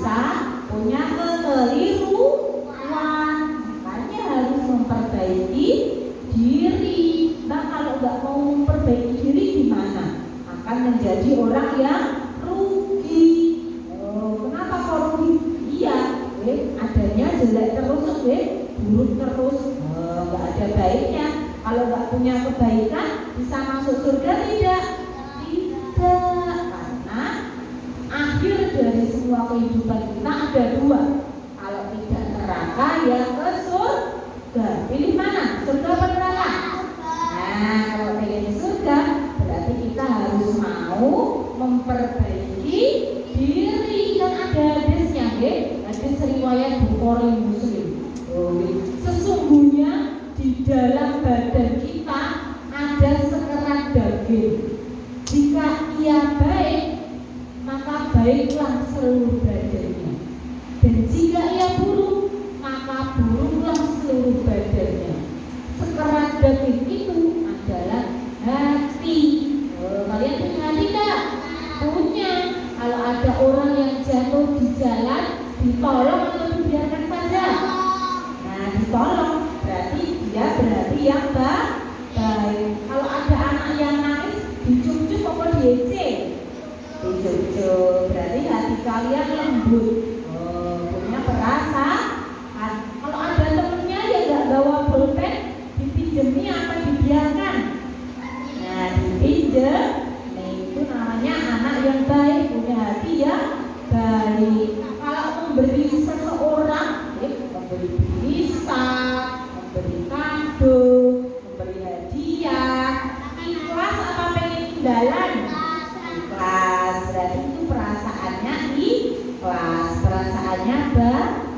bisa punya kekeliruan. Makanya harus memperbaiki diri. Nah, kalau nggak mau memperbaiki diri gimana? Akan menjadi orang yang rugi. Kenapa kok rugi? Iya, adanya jelek terus, buruk terus, nggak ada baiknya. Kalau nggak punya kebaikan, bisa masuk surga tidak? Tidak, karena akhir dari semua kehidupan kita ada dua. Kalau tidak neraka, ya ke surga. Pilih mana? Surga atau neraka? Nah, kalau pengen surga, berarti kita harus mau memperbaiki diri. Kan ada hadisnya, hadis riwayat Bukhari Muslim. Sesungguhnya di dalam badan kita ada sekerat daging. Jika ia baik, maka baiklah seluruh badannya. Dan jika ia buruk, maka buruklah seluruh badannya. Sekerat daging itu adalah hati. Kalian punya hati tidak? Punya. Kalau ada orang yang jatuh di jalan, ditolong atau dibiarkan saja? Nah, ditolong. Berarti dia yang baik. Kalau ada anak yang nangis, dicucuk apa diejek? Dicucuk. Berarti hati kalian lembut, punya perasaan. Kalau ada temennya yang nggak bawa pulpen, dipinjemi apa dibiarkan? Nah, dipinjem. Nah, itu namanya anak yang baik, punya hati yang baik. Kalau memberi seseorang, memberi bisa, memberi kado, memberi hadiah, ikhlas apa pengen tinggalan? Ikhlas. Berarti itu perasaannya ikhlas, perasaannya baik.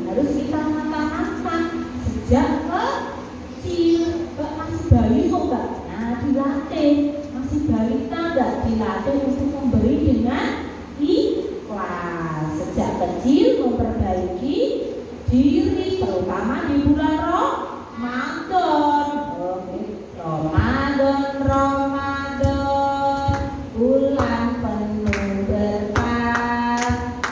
Harus kita mata-mata sejak kecil. Masih bayi kok enggak? Nah, dilatih. Masih balita enggak? Dilatih untuk memberi dengan ikhlas. Sejak kecil memperbaiki diri, terutama di bulan Ramadan. Ramadan, bulan penuh berkah,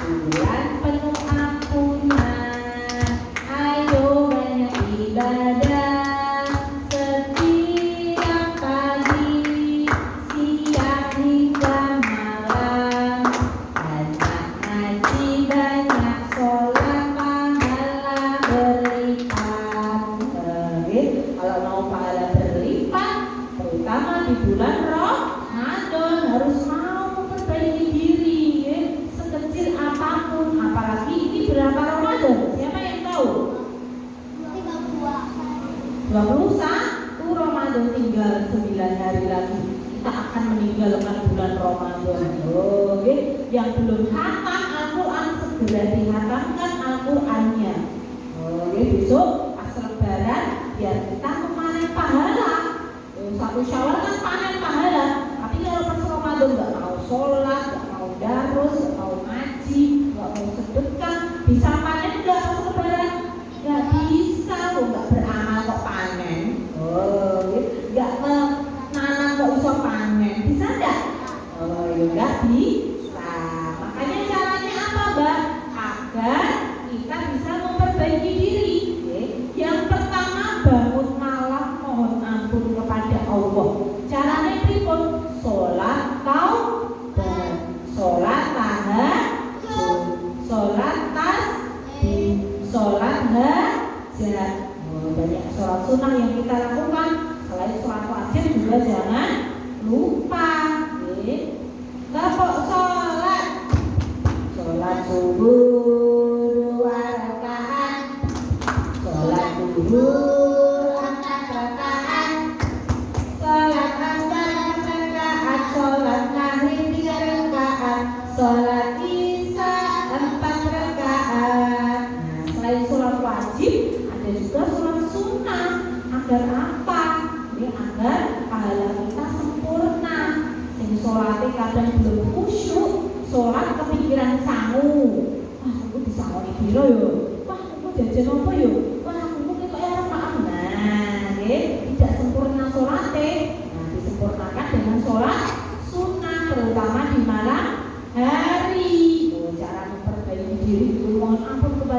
bulan penuh ampunan. Ayo banyak ibadah setiap pagi, siang hingga malam. Banyak ngaji, banyak sholat, pahala berlipat. Kalau mau pahala berlipat, terutama di bulan Ramadan, harus mau memperbaiki diri, sekecil apapun. Apalagi ini berapa Ramadan? Siapa yang tahu? 21 Ramadan, tinggal 9 hari lagi kita akan meninggalkan bulan Ramadan. Yang belum khatam Al-Quran, segera dihatamkan Al-Qurannya. Besok pas Lebaran biar kita memanen pahala. Satu Syawal kan panen pahala. Tapi kalau pas Ramadan nggak mau sholat, nggak mau darus, nggak mau ngaji, nggak mau sedekah, bisa panen nggak pas Lebaran? Nggak bisa, nggak beramal kok panen. Nggak menanam kok bisa panen, bisa nggak? Nggak bisa. Makanya caranya apa, Mbak? Agar kita bisa memperbaiki diri. Yang pertama, bangun malam mohon ampun kepada Allah. Caranya pripun? Sholat taubat, sholat tahajud, sholat tasbih, sholat hajat. Banyak sholat sunnah yang kita lakukan. Selain sholat wajib juga jangan lupa. Nggak kok sholat subuh 2 rakaat, sholat duhur 4 rakaat, sholat asar 4 rakaat, sholat maghrib 3 rakaat, sholat isya 4 rakaat. Nah, selain sholat wajib, ada juga sholat sunnah. Agar apa? Agar pahala kita sempurna. Yang sholatnya kadang belum khusyuk, sholat kepikiran sangu. Wah, aku disangoni piro yo? Wah, aku jajan apa yo? Wah, aku ketok arep maaf. Nah, tidak sempurna sholatnya. Nah, disempurnakan dengan sholat sunnah, terutama di malam hari. Cara memperbaiki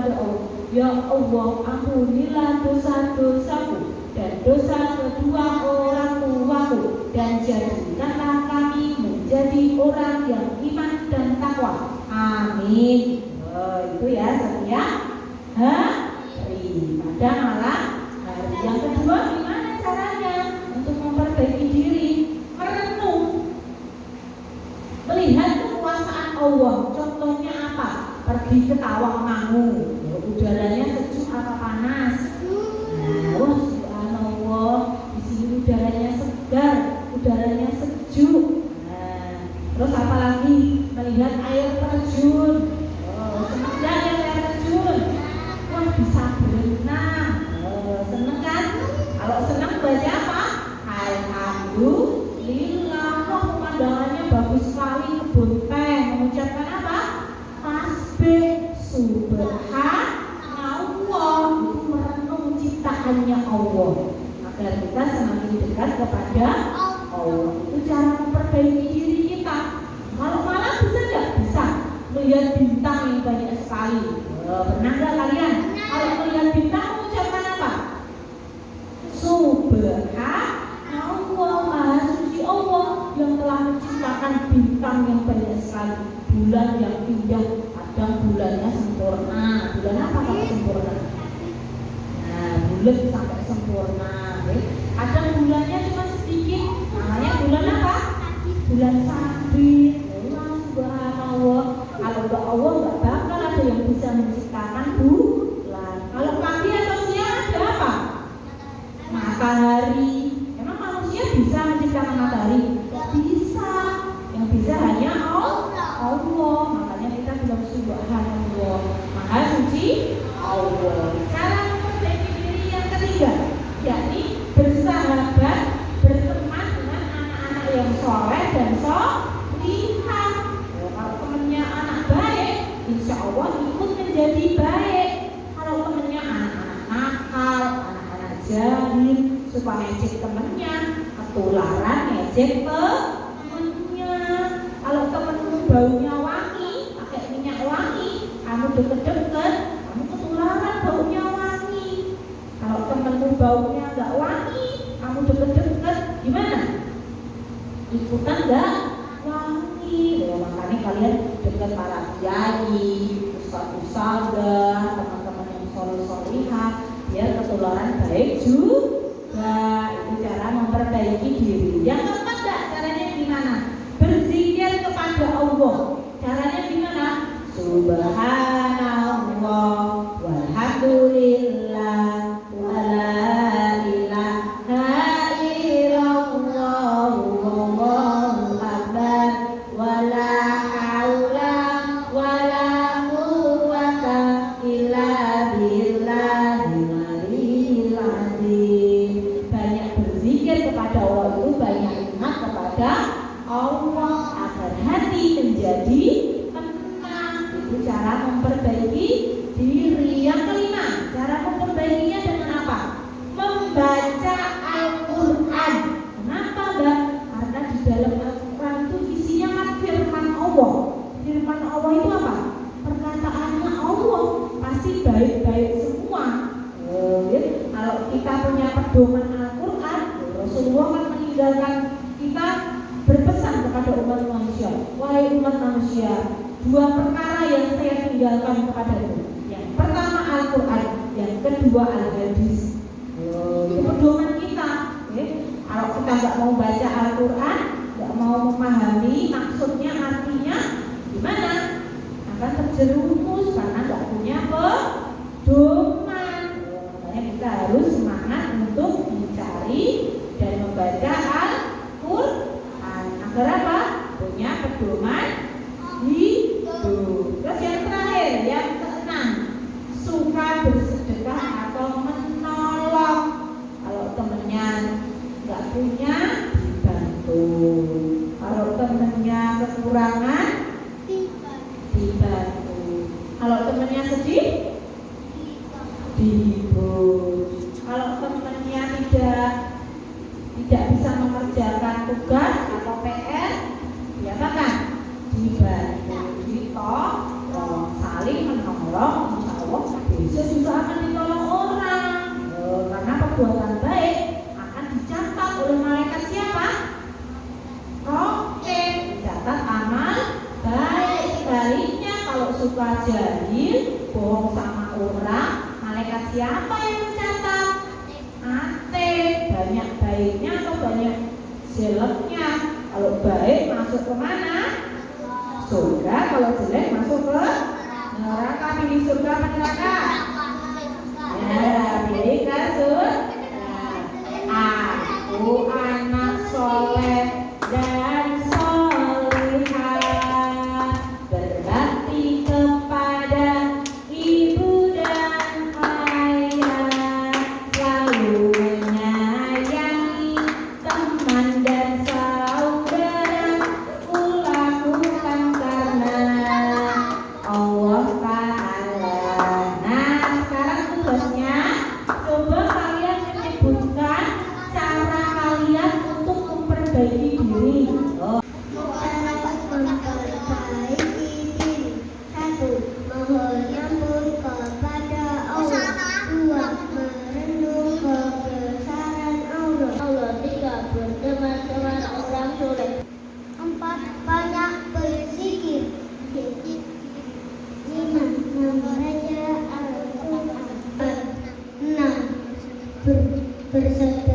kepada Allah, ya Allah, ampunilah dosa-dosaku dan dosa kedua orang tuaku, dan jadikanlah kami menjadi orang yang iman dan takwa. Amin. Itu ya setiap hari. Pada malam hari yang kedua, gimana caranya untuk memperbaiki diri? Merenung, melihat kekuasaan Allah. Contohnya apa? Pergi ke Tawangmangu, udaranya sejuk apa panas? Nah, subhanallah, di sini udaranya segar, udaranya sejuk. Nah, terus apa lagi? Melihat air terjun. Senang gak ya air terjun? Wah, bisa berenang. Seneng kan? Kalau senang baca apa? Alhamdulillah. Wah, pemandangannya bagus sekali, kebun teh. Mengucapkan apa? Tasbih subhanallah. Itu merenung ciptaannya Allah agar kita semakin dekat kepada Allah. Itu cara memperbaiki diri kita. Kalau malam bisa nggak? Bisa. Melihat bintang yang banyak sekali. Pernah nggak kalian? Kalau melihat bintang mengucapkan apa? Subhanallah, Maha Suci Allah yang telah menciptakan bintang yang banyak sekali. Bulan yang indah, kadang bulannya sempurna. Bulan apa kalau sempurna? Nah, bulan sampai sempurna. Kadang bulannya cuma sedikit. Namanya bulan apa? Bulan sabit. Subhanallah. Kalau enggak Allah enggak bakal ada yang bisa menciptakan bulan. Kalau pagi atau siang ada apa? Matahari. Emang manusia bisa menciptakan matahari? Tidak bisa. Yang bisa hanya Allah. Makanya kita bilang subhanallah, Maha Suci Allah. Cara memperbaiki diri yang ketiga, yakni bersahabat, berteman dengan anak-anak yang soleh dan solihah. Kalau temannya anak baik, insya Allah ikut menjadi baik. Kalau temannya anak-anak nakal, anak-anak jahil, suka ngejek temannya, ketularan ngejek temannya. Kalau temanmu baunya wangi, pakai minyak wangi, kamu deket-deket, kamu ketularan baunya wangi. Kalau temanmu baunya nggak wangi, kamu deket-deket, gimana? Ikutan nggak wangi. Makanya kalian dekat para kiai, ustaz-ustazah, teman-teman yang soleh-solihah, biar ketularan baik juga. Itu cara memperbaiki diri. Yang keempat, caranya gimana? Berzikir kepada Allah. Caranya gimana? Subhanallah walhamdulillah wala ilaha illallah wallahu akbar wala haula wala quwwata illa billahil aliyyil azim. Banyak berzikir kepada Allah itu banyak ingat kepada Allah agar hati menjadi tenang. Itu cara memperbaiki diri. Yang kelima, cara memperbaikinya dengan apa? Membaca Al-Quran. Kenapa, Mbak? Karena di dalam Al-Quran itu isinya kan firman Allah. Firman Allah itu apa? Perkataannya Allah. Pasti baik-baik semua. Kalau kita punya pedoman Al-Quran, Rasulullah kan meninggalkan kita berpesan kepada umat manusia, wahai umat manusia, dua perkara yang saya tinggalkan kepadamu. Yang pertama Al-Quran, yang kedua Al-Hadis. Itu pedoman kita. Kalau kita nggak mau baca Al-Quran, nggak mau memahami maksudnya, artinya, gimana? Akan terjerumus karena nggak punya pedoman. Makanya kita harus semangat untuk mencari dan membaca Al-Quran agar apa? Punya pedoman hidup. Terus yang terakhir, yang keenam, suka bersedekah atau menolong. Kalau temennya nggak punya, dibantu. Kalau temennya kekurangan, dibantu. Kalau temennya sedih, dihibur. Kalau temennya tidak bisa mengerjakan tugas atau PR, diapakan? Dibantu. Ditolong, saling menolong, insya Allah suka jahil, bohong sama orang, malaikat siapa yang mencatat? Ate. Banyak baiknya atau banyak jeleknya? Kalau baik masuk ke mana? Surga. Kalau jelek masuk ke neraka. Pilih surga apa neraka? Ya, pilih ke surga. Aku anak soleh dan solihah, berbakti kepada ibu dan ayah, selalu menyayangi teman dan saudara, kulakukan karena Allah Ta'ala. Nah, sekarang tugasnya, coba kalian menyebutkan cara kalian untuk memperbaiki diri. Memperbaiki diri. 1. Mohon ampun kepada Allah. 2. Merenung kebesaran Allah. 3. Berteman dengan orang soleh. 4. Banyak berzikir. 5. Membaca Al-Quran. 6. Bersedekah.